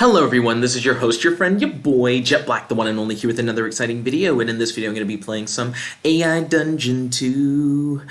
Hello everyone, this is your host, your friend, your boy, Jet Black, the one and only, here with another exciting video, and in this video I'm going to be playing some AI Dungeon 2.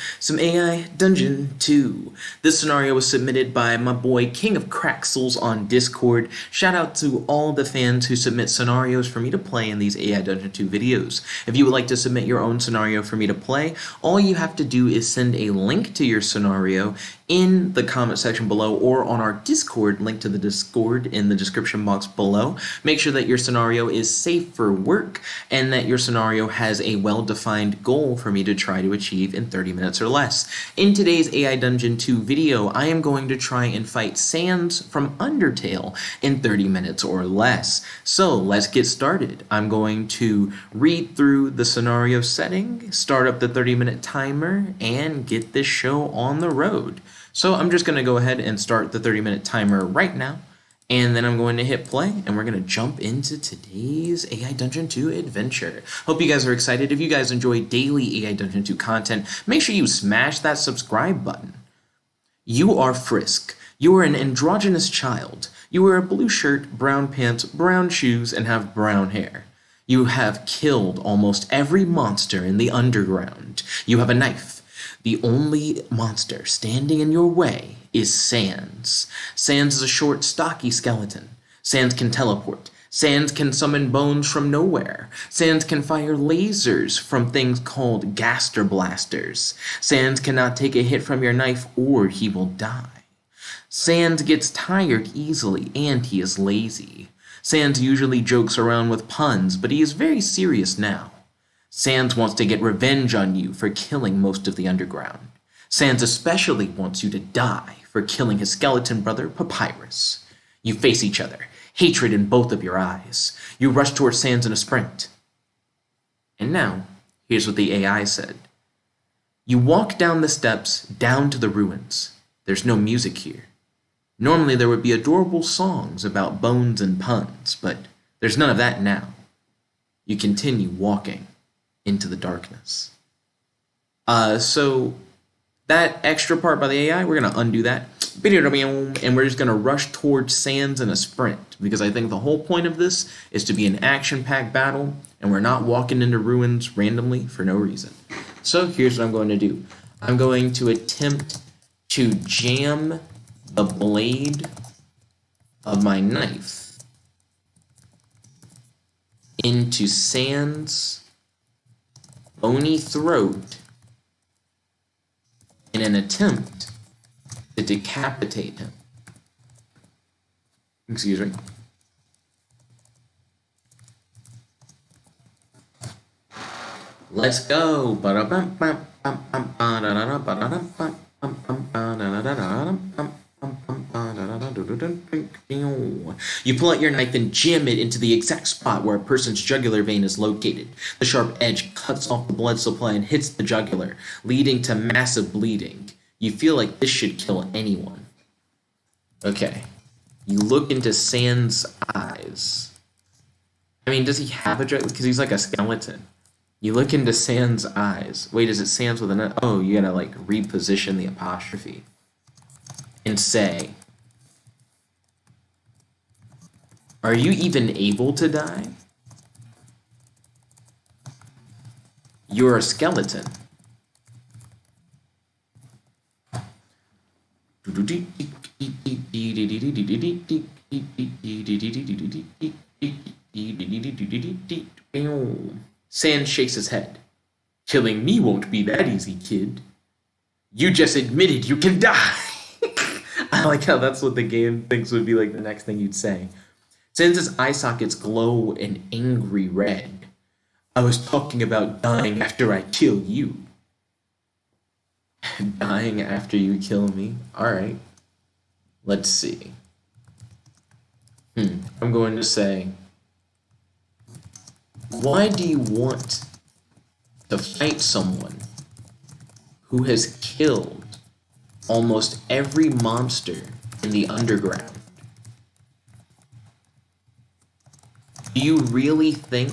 This scenario was submitted by my boy, King of Craxels on Discord. Shout out to all the fans who submit scenarios for me to play in these AI Dungeon 2 videos. If you would like to submit your own scenario for me to play, all you have to do is send a link to your scenario in the comment section below or on our Discord, link to the Discord in the description box below. Make sure that your scenario is safe for work and that your scenario has a well-defined goal for me to try to achieve in 30 minutes or less. In today's AI Dungeon 2 video, I am going to try and fight Sans from Undertale in 30 minutes or less. So let's get started. I'm going to read through the scenario setting, start up the 30-minute timer, and get this show on the road. So I'm just going to go ahead and start the 30-minute timer right now, and then I'm going to hit play, and we're going to jump into today's AI Dungeon 2 adventure. Hope you guys are excited. If you guys enjoy daily AI Dungeon 2 content, make sure you smash that subscribe button. You are Frisk. You are an androgynous child. You wear a blue shirt, brown pants, brown shoes, and have brown hair. You have killed almost every monster in the underground. You have a knife. The only monster standing in your way is Sans. Sans is a short, stocky skeleton. Sans can teleport. Sans can summon bones from nowhere. Sans can fire lasers from things called Gaster Blasters. Sans cannot take a hit from your knife or he will die. Sans gets tired easily and he is lazy. Sans usually jokes around with puns, but he is very serious now. Sans wants to get revenge on you for killing most of the underground. Sans especially wants you to die for killing his skeleton brother, Papyrus. You face each other, hatred in both of your eyes. You rush towards Sans in a sprint. And now, here's what the AI said. You walk down the steps, down to the ruins. There's no music here. Normally there would be adorable songs about bones and puns, but there's none of that now. You continue walking into the darkness. So that extra part by the AI, we're going to undo that. And we're just going to rush towards Sans in a sprint, because I think the whole point of this is to be an action-packed battle, and we're not walking into ruins randomly for no reason. So here's what I'm going to do. I'm going to attempt to jam the blade of my knife into Sans' bony throat in an attempt to decapitate him. Excuse me. Let's go. You pull out your knife and jam it into the exact spot where a person's jugular vein is located. The sharp edge cuts off the blood supply and hits the jugular, leading to massive bleeding. You feel like this should kill anyone. Okay. You look into Sans' eyes. I mean, does he have a jugular? Because he's like a skeleton. You look into Sans' eyes. Wait, is it Sans with an... Oh, you gotta, like, reposition the apostrophe. And say... Are you even able to die? You're a skeleton. Sans shakes his head. Killing me won't be that easy, kid. You just admitted you can die. I like how that's what the game thinks would be like the next thing you'd say. Sans' eye sockets glow an angry red. I was talking about dying after I kill you. Dying after you kill me? Alright. Let's see. I'm going to say, why do you want to fight someone who has killed almost every monster in the underground? Do you really think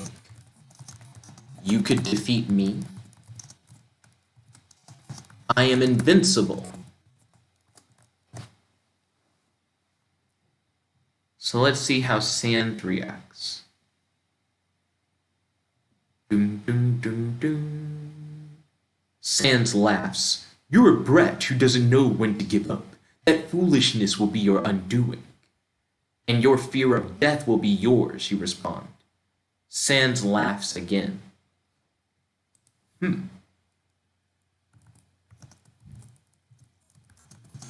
you could defeat me? I am invincible. So let's see how Sand reacts. Doom, doom, doom, doom. Sans laughs. You're a brat who doesn't know when to give up. That foolishness will be your undoing. And your fear of death will be yours, you respond. Sans laughs again. I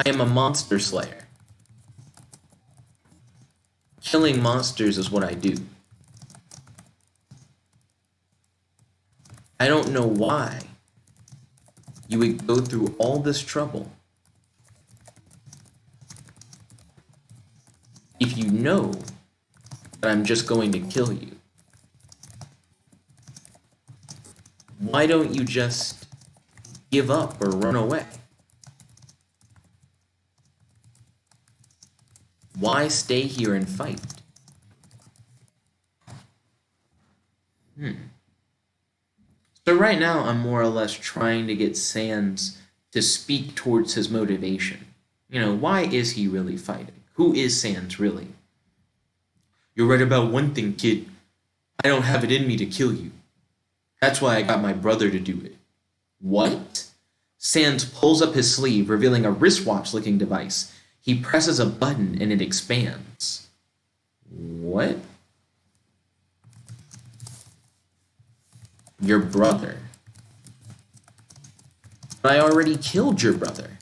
am a monster slayer. Killing monsters is what I do. I don't know why you would go through all this trouble if you know that I'm just going to kill you. Why don't you just give up or run away? Why stay here and fight? So right now, I'm more or less trying to get Sans to speak towards his motivation. You know, why is he really fighting? Who is Sans really? You're right about one thing, kid. I don't have it in me to kill you. That's why I got my brother to do it. What? Sans pulls up his sleeve, revealing a wristwatch-looking device. He presses a button and it expands. What? Your brother. But I already killed your brother.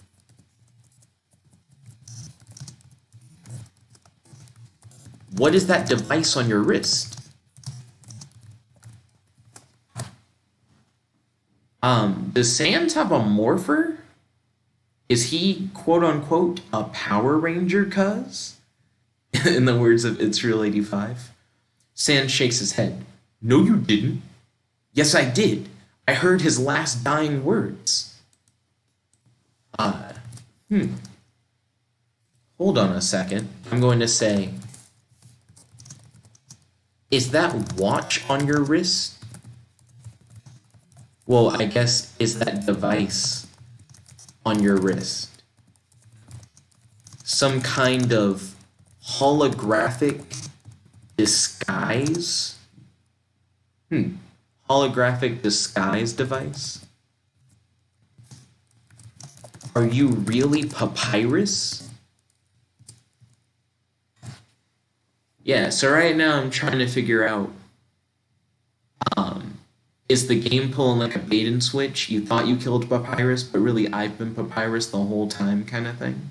What is that device on your wrist? Does Sans have a morpher? Is he, quote-unquote, a Power Ranger, cuz? In the words of It's Real 85. Sans shakes his head. No, you didn't. Yes, I did. I heard his last dying words. Hold on a second. I'm going to say, is that watch on your wrist? Well, I guess, is that device on your wrist some kind of holographic disguise? Holographic disguise device? Are you really Papyrus? Yeah, so right now I'm trying to figure out, is the game pulling like a bait and switch? You thought you killed Papyrus, but really I've been Papyrus the whole time kind of thing?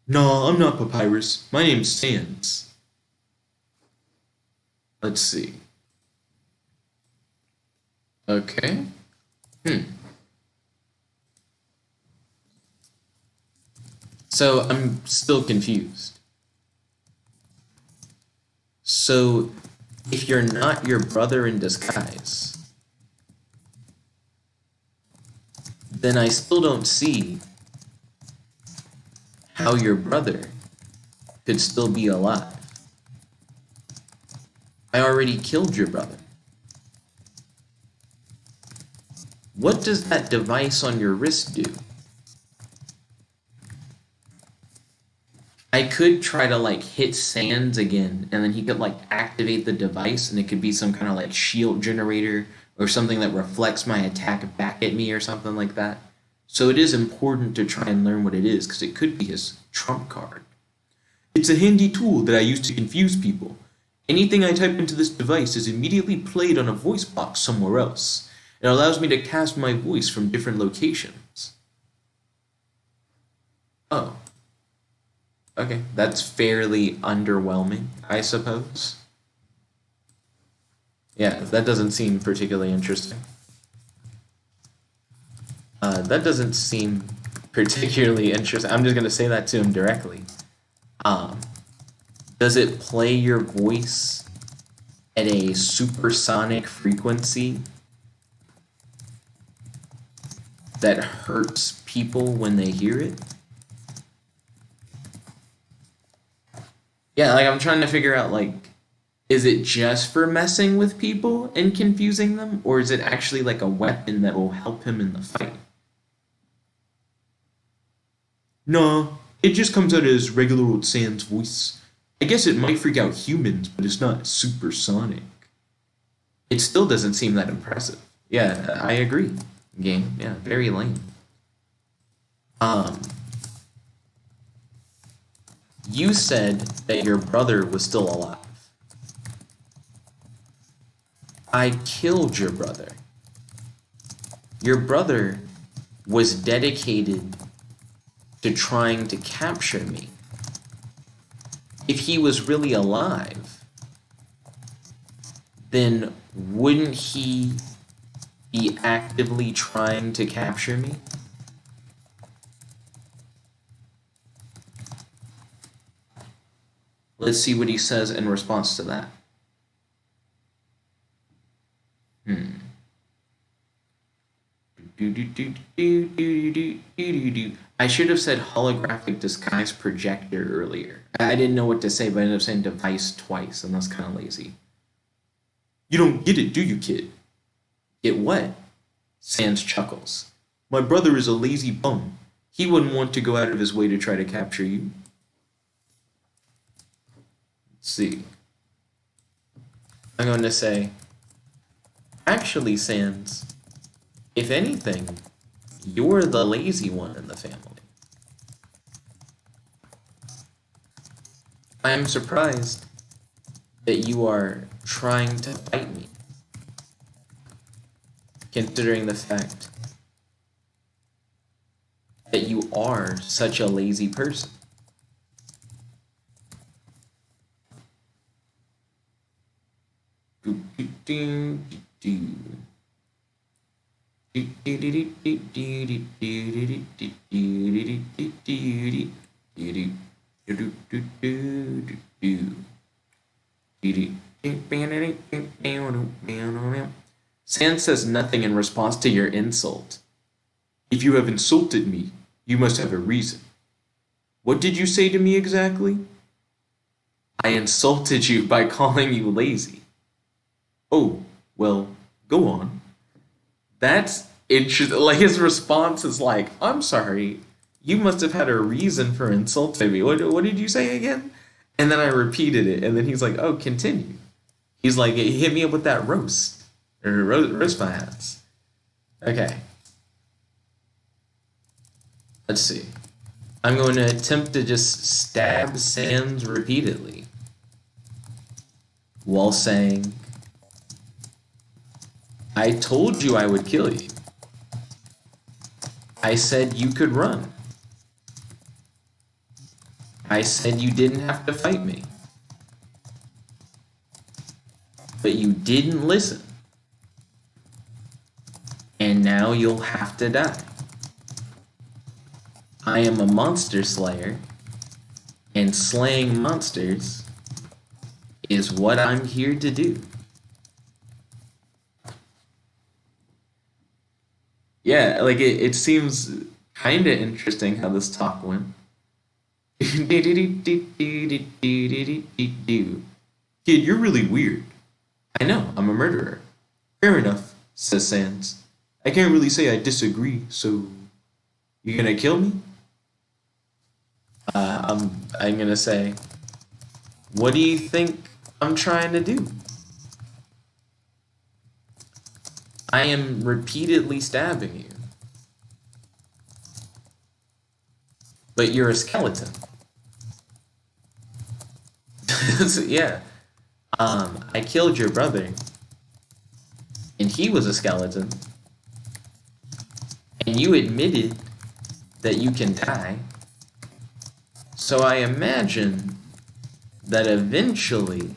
No, I'm not Papyrus. My name's Sans. Let's see. Okay. So I'm still confused. So if you're not your brother in disguise, then I still don't see how your brother could still be alive. I already killed your brother. What does that device on your wrist do? I could try to like hit Sans again, and then he could like activate the device, and it could be some kind of like shield generator or something that reflects my attack back at me or something like that. So it is important to try and learn what it is, because it could be his trump card. It's a handy tool that I use to confuse people. Anything I type into this device is immediately played on a voice box somewhere else. It allows me to cast my voice from different locations. Oh. Okay, that's fairly underwhelming, I suppose. Yeah, that doesn't seem particularly interesting. That doesn't seem particularly interesting. I'm just going to say that to him directly. Does it play your voice at a supersonic frequency that hurts people when they hear it? Yeah, like I'm trying to figure out, like, is it just for messing with people and confusing them, or is it actually like a weapon that will help him in the fight? No, It just comes out as regular old Sans voice. I guess it might freak out humans, but it's not supersonic. It still doesn't seem that impressive. Yeah, I agree. Game, yeah, very lame. You said that your brother was still alive. I killed your brother. Your brother was dedicated to trying to capture me. If he was really alive, then wouldn't he be actively trying to capture me? Let's see what he says in response to that. I should have said holographic disguise projector earlier. I didn't know what to say, but I ended up saying device twice, and that's kind of lazy. You don't get it, do you, kid? Get what? Sans chuckles. My brother is a lazy bum. He wouldn't want to go out of his way to try to capture you. Let's see. I'm going to say, actually, Sans, if anything, you're the lazy one in the family. I am surprised that you are trying to fight me, considering the fact that you are such a lazy person. Sans says nothing in response to your insult. If you have insulted me, you must have a reason. What did you say to me exactly? I insulted you by calling you lazy. Oh, well, go on. That's interesting. Like, his response is like, I'm sorry, you must have had a reason for insulting me. What did you say again? And then I repeated it, and then he's like, oh, continue. He's like, hit me up with that roast. Or roast my ass. Okay. Let's see. I'm going to attempt to just stab Sans repeatedly while saying, I told you I would kill you. I said you could run. I said you didn't have to fight me. But you didn't listen. And now you'll have to die. I am a monster slayer, and slaying monsters is what I'm here to do. Yeah, like it seems kind of interesting how this talk went. Kid, you're really weird. I know, I'm a murderer. Fair enough, says Sans. I can't really say I disagree, so you gonna kill me? I'm gonna say, what do you think I'm trying to do? I am repeatedly stabbing you. But you're a skeleton. So, yeah. I killed your brother. And he was a skeleton. And you admitted that you can die. So I imagine that eventually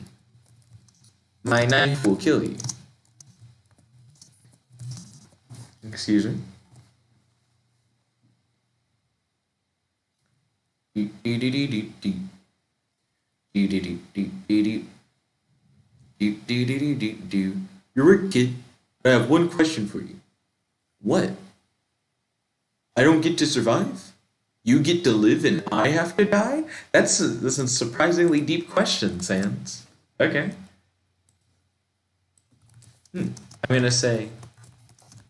my knife will kill you. Excuse me. You're a kid. I have one question for you. What? I don't get to survive? You get to live and I have to die? That's a surprisingly deep question, Sans. Okay. I'm gonna say,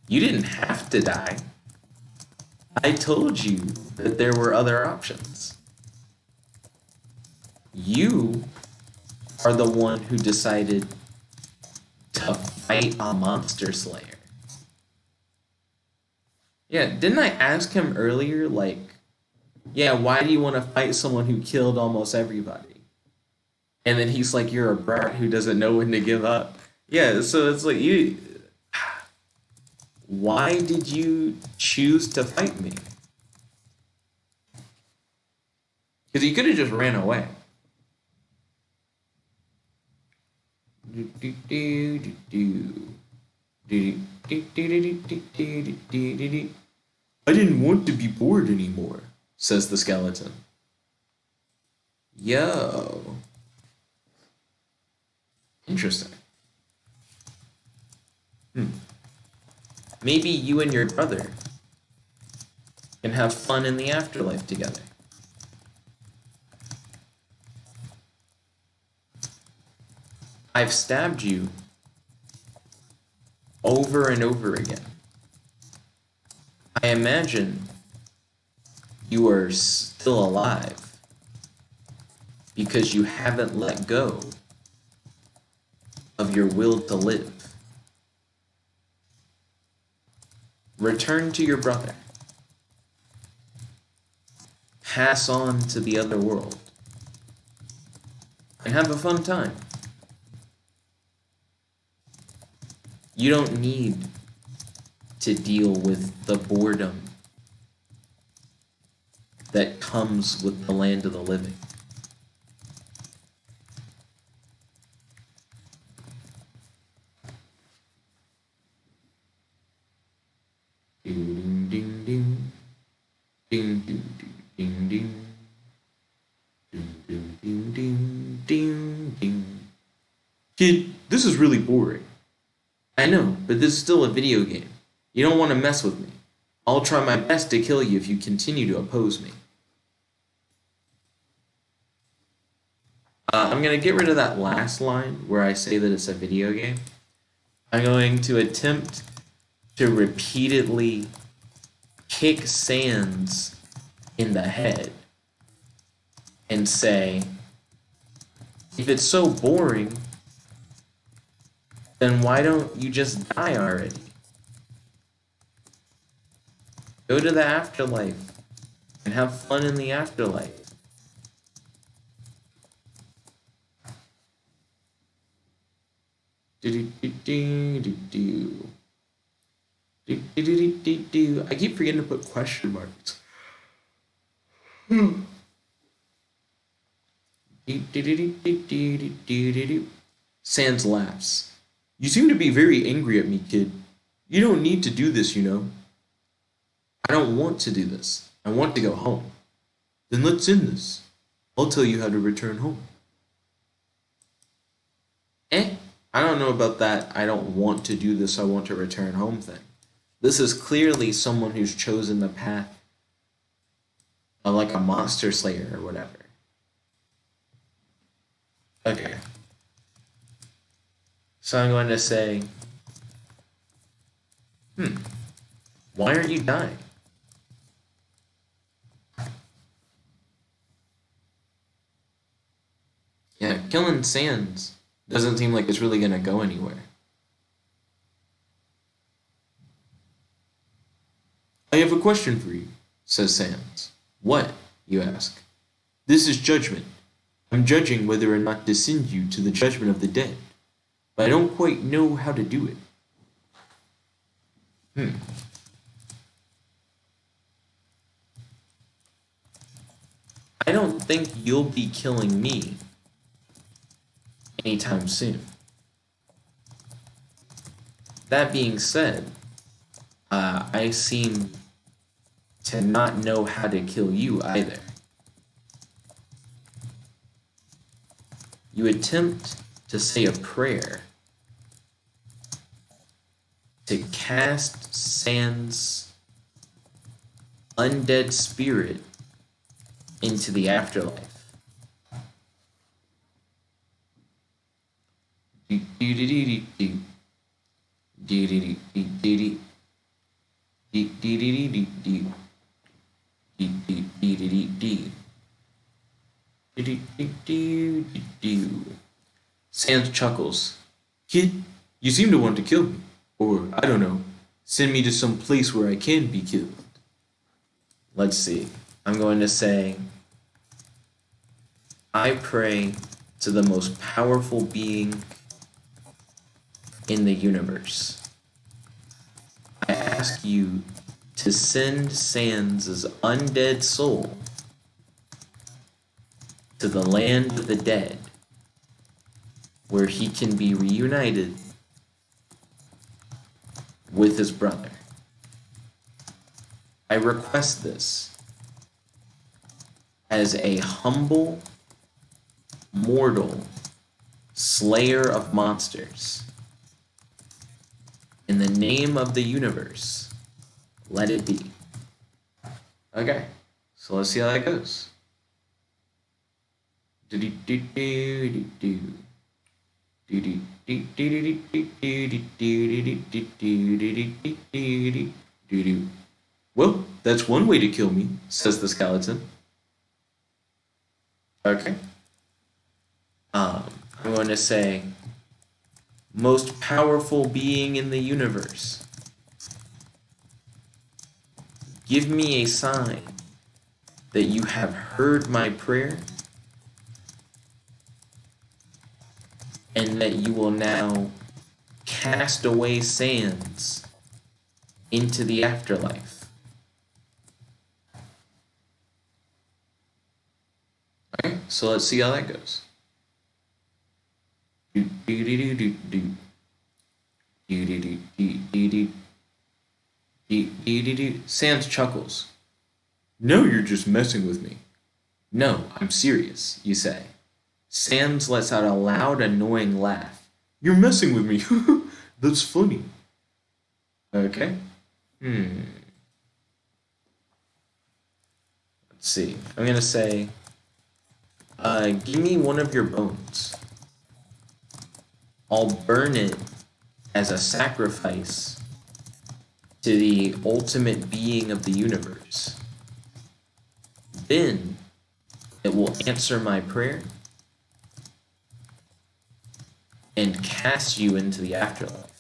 you didn't have to die. I told you that there were other options. You are the one who decided to fight a monster slayer. Yeah, didn't I ask him earlier, like, yeah, why do you want to fight someone who killed almost everybody? And then he's like, you're a brat who doesn't know when to give up. Yeah, so it's like, why did you choose to fight me? Because you could have just ran away. I didn't want to be bored anymore, says the skeleton. Yo. Interesting. Maybe you and your brother can have fun in the afterlife together. I've stabbed you over and over again. I imagine you are still alive because you haven't let go of your will to live. Return to your brother. Pass on to the other world. And have a fun time. You don't need to deal with the boredom that comes with the land of the living. Ding ding ding ding ding ding ding ding ding ding ding ding ding. Kid, this is really boring. I know, but this is still a video game. You don't want to mess with me. I'll try my best to kill you if you continue to oppose me. I'm going to get rid of that last line where I say that it's a video game. I'm going to attempt to repeatedly kick Sans in the head and say, if it's so boring, then why don't you just die already? Go to the afterlife and have fun in the afterlife. I keep forgetting to put question marks. Sans laughs. You seem to be very angry at me, kid. You don't need to do this, you know. I don't want to do this. I want to go home. Then let's end this. I'll tell you how to return home. I don't know about that I don't want to do this, I want to return home thing. This is clearly someone who's chosen the path of like a monster slayer or whatever. Okay. So I'm going to say, why aren't you dying? Yeah, killing Sans doesn't seem like it's really going to go anywhere. I have a question for you, says Sans. What? You ask. This is judgment. I'm judging whether or not to send you to the judgment of the dead, but I don't quite know how to do it. I don't think you'll be killing me anytime soon. That being said, I seem to not know how to kill you either. You attempt to say a prayer to cast Sans' undead spirit into the afterlife. Sans chuckles. Kid, you seem to want to kill me. Or, I don't know, send me to some place where I can be killed. Let's see. I'm going to say, I pray to the most powerful being in the universe. I ask you to send Sans' undead soul to the land of the dead, where he can be reunited with his brother. I request this as a humble, mortal slayer of monsters. In the name of the universe, let it be. Okay, so let's see how that goes. Well, that's one way to kill me, says the skeleton. Okay. I'm going to say, most powerful being in the universe, give me a sign that you have heard my prayer and that you will now cast away Sans into the afterlife. Okay, so let's see how that goes. Sans chuckles. No, you're just messing with me. No, I'm serious, you say. Sans lets out a loud, annoying laugh. You're messing with me. That's funny. Okay. Let's see. I'm gonna say, give me one of your bones. I'll burn it as a sacrifice to the ultimate being of the universe. Then it will answer my prayer and cast you into the afterlife.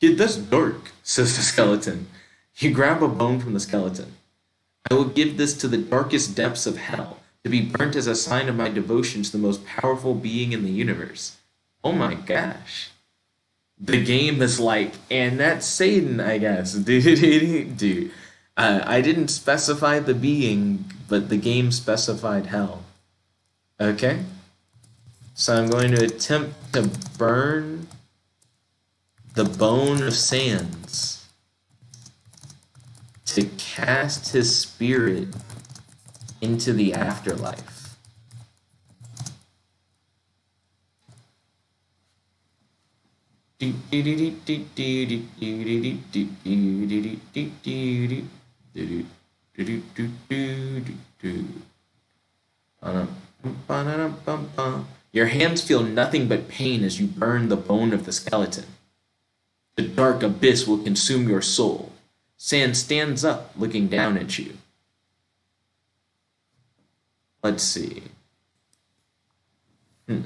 Kid, that's dark, says the skeleton. You grab a bone from the skeleton. I will give this to the darkest depths of hell, to be burnt as a sign of my devotion to the most powerful being in the universe. Oh my gosh. The game is like, and that's Satan, I guess. Dude. I didn't specify the being, but the game specified hell. Okay? So I'm going to attempt to burn the bone of Sans to cast his spirit into the afterlife. Your hands feel nothing but pain as you burn the bone of the skeleton. The dark abyss will consume your soul. Sans stands up, looking down at you. Let's see. I'm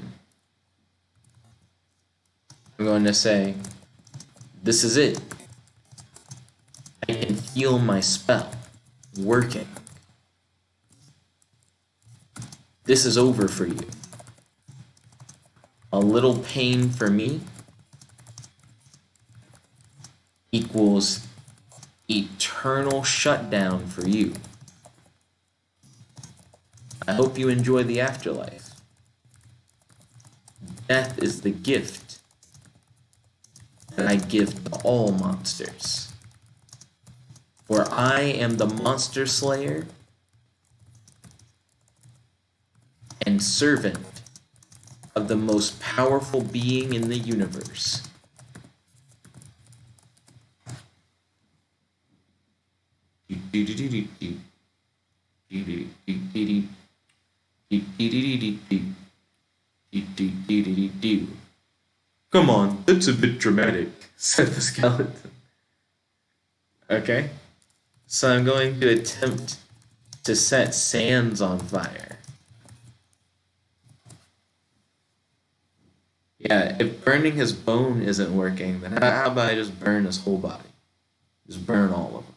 going to say, this is it. I can feel my spell working. This is over for you. A little pain for me equals eternal shutdown for you. I hope you enjoy the afterlife. Death is the gift that I give to all monsters. For I am the monster slayer and servant of the most powerful being in the universe. Come on, that's a bit dramatic, said the skeleton. Okay, so I'm going to attempt to set Sans on fire. Yeah, if burning his bone isn't working, then how about I just burn his whole body? Just burn all of them.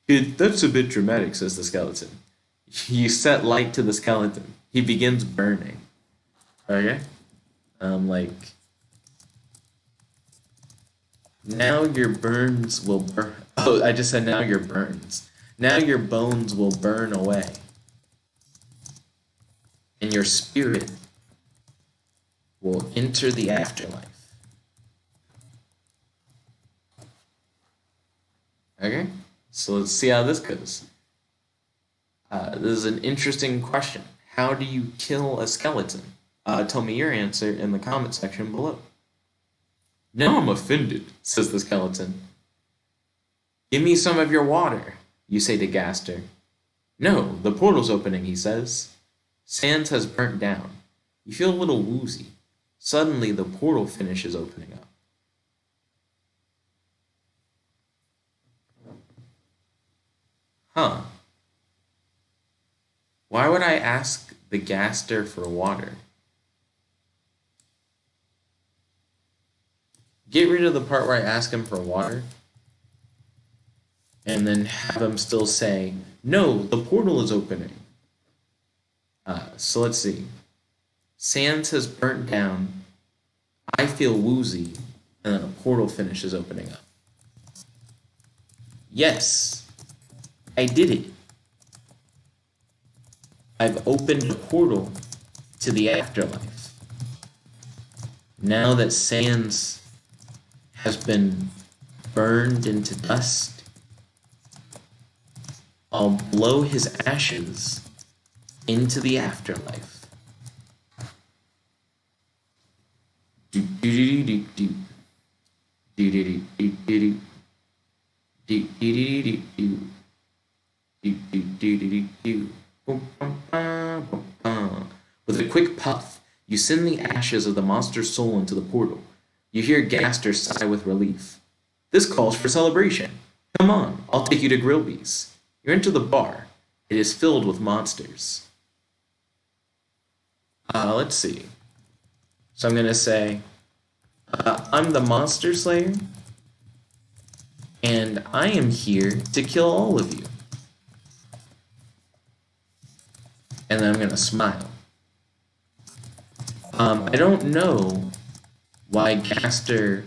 Dude, that's a bit dramatic, says the skeleton. You set light to the skeleton. He begins burning. Okay? Like... Now your burns will burn... Oh, I just said now your burns. Now your bones will burn away. And your spirit will enter the afterlife. Okay? So let's see how this goes. This is an interesting question. How do you kill a skeleton? Tell me your answer in the comment section below. Now I'm offended, says the skeleton. Give me some of your water, you say to Gaster. No, the portal's opening, he says. Sans has burnt down. You feel a little woozy. Suddenly, the portal finishes opening up. Huh. Why would I ask the Gaster for water? Get rid of the part where I ask him for water, and then have him still say, no, the portal is opening. So let's see. Sans has burnt down. I feel woozy, and then a portal finishes opening up. Yes, I did it. I've opened a portal to the afterlife. Now that Sans has been burned into dust, I'll blow his ashes into the afterlife. With a quick puff, you send the ashes of the monster's soul into the portal. You hear Gaster sigh with relief. This calls for celebration. Come on, I'll take you to Grillby's. You enter the bar. It is filled with monsters. Let's see. So I'm going to say, I'm the Monster Slayer, and I am here to kill all of you. And then I'm going to smile. I don't know why Gaster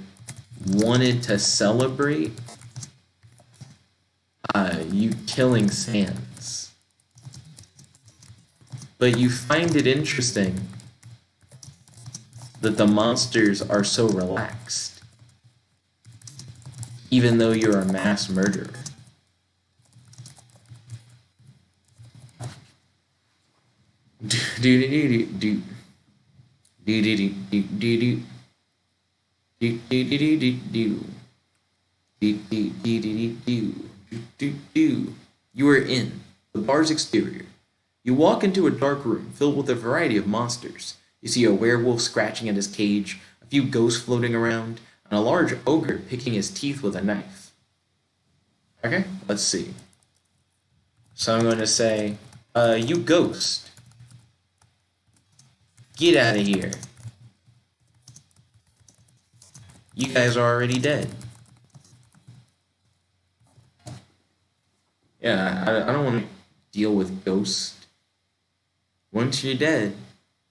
wanted to celebrate you killing Sans. But you find it interesting that the monsters are so relaxed, even though you're a mass murderer. You are in the bar's exterior. You walk into a dark room filled with a variety of monsters. You see a werewolf scratching at his cage, a few ghosts floating around, and a large ogre picking his teeth with a knife. Okay, let's see. So I'm going to say, you ghost, get out of here. You guys are already dead. Yeah, I don't want to deal with ghosts. Once you're dead,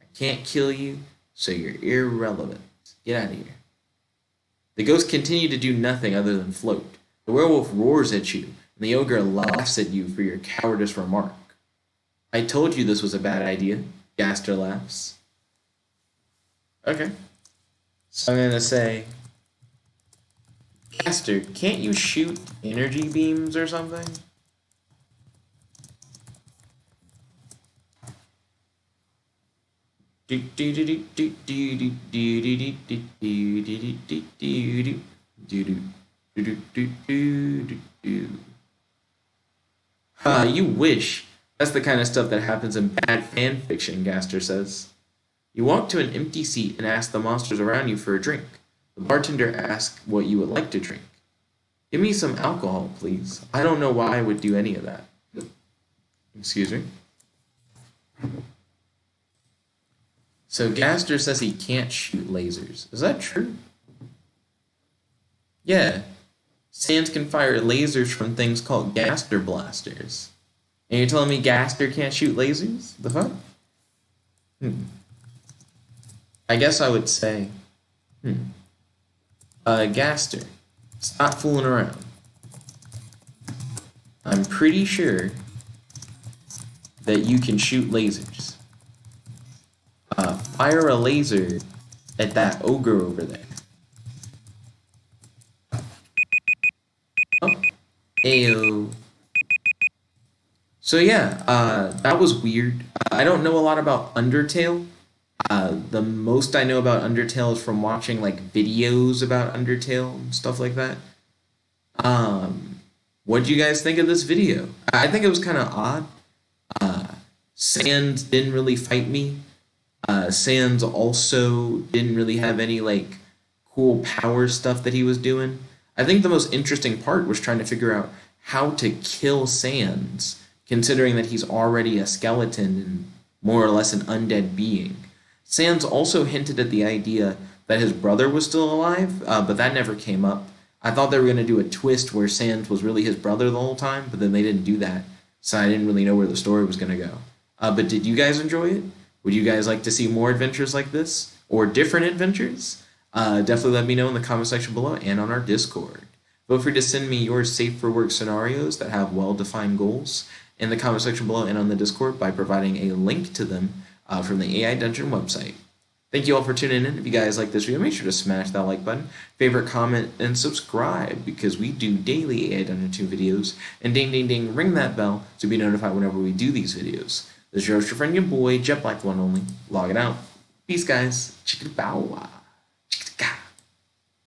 I can't kill you, so you're irrelevant. Get out of here. The ghosts continue to do nothing other than float. The werewolf roars at you, and the ogre laughs at you for your cowardice remark. I told you this was a bad idea, Gaster laughs. Okay. So I'm going to say, Gaster, can't you shoot energy beams or something? You wish. That's the kind of stuff that happens in bad fan fiction, Gaster says. You walk to an empty seat and ask the monsters around you for a drink. The bartender asks what you would like to drink. Give me some alcohol, please. I don't know why I would do any of that. Excuse me. So Gaster says he can't shoot lasers. Is that true? Yeah. Sans can fire lasers from things called Gaster Blasters. And you're telling me Gaster can't shoot lasers? The fuck? I guess I would say, Gaster, stop fooling around. I'm pretty sure that you can shoot lasers. Fire a laser at that ogre over there. Oh, ayo. So yeah, that was weird. I don't know a lot about Undertale. The most I know about Undertale is from watching like videos about Undertale and stuff like that. What do you guys think of this video? I think it was kind of odd. Sans didn't really fight me. Sans also didn't really have any like cool power stuff that he was doing. I think the most interesting part was trying to figure out how to kill Sans, considering that he's already a skeleton and more or less an undead being. Sans also hinted at the idea that his brother was still alive, but that never came up. I thought they were going to do a twist where Sans was really his brother the whole time, but then they didn't do that, so I didn't really know where the story was going to go. But did you guys enjoy it? Would you guys like to see more adventures like this? Or different adventures? Definitely let me know in the comment section below and on our Discord. Feel free to send me your safe for work scenarios that have well-defined goals in the comment section below and on the Discord by providing a link to them from the AI Dungeon website. Thank you all for tuning in. If you guys like this video, make sure to smash that like button, favorite, comment, and subscribe because we do daily AI Dungeon 2 videos. And ding, ding, ding, ring that bell to be notified whenever we do these videos. This is your friend, your boy, Jet Black One Only, logging out. Peace, guys. Chicka bow wow.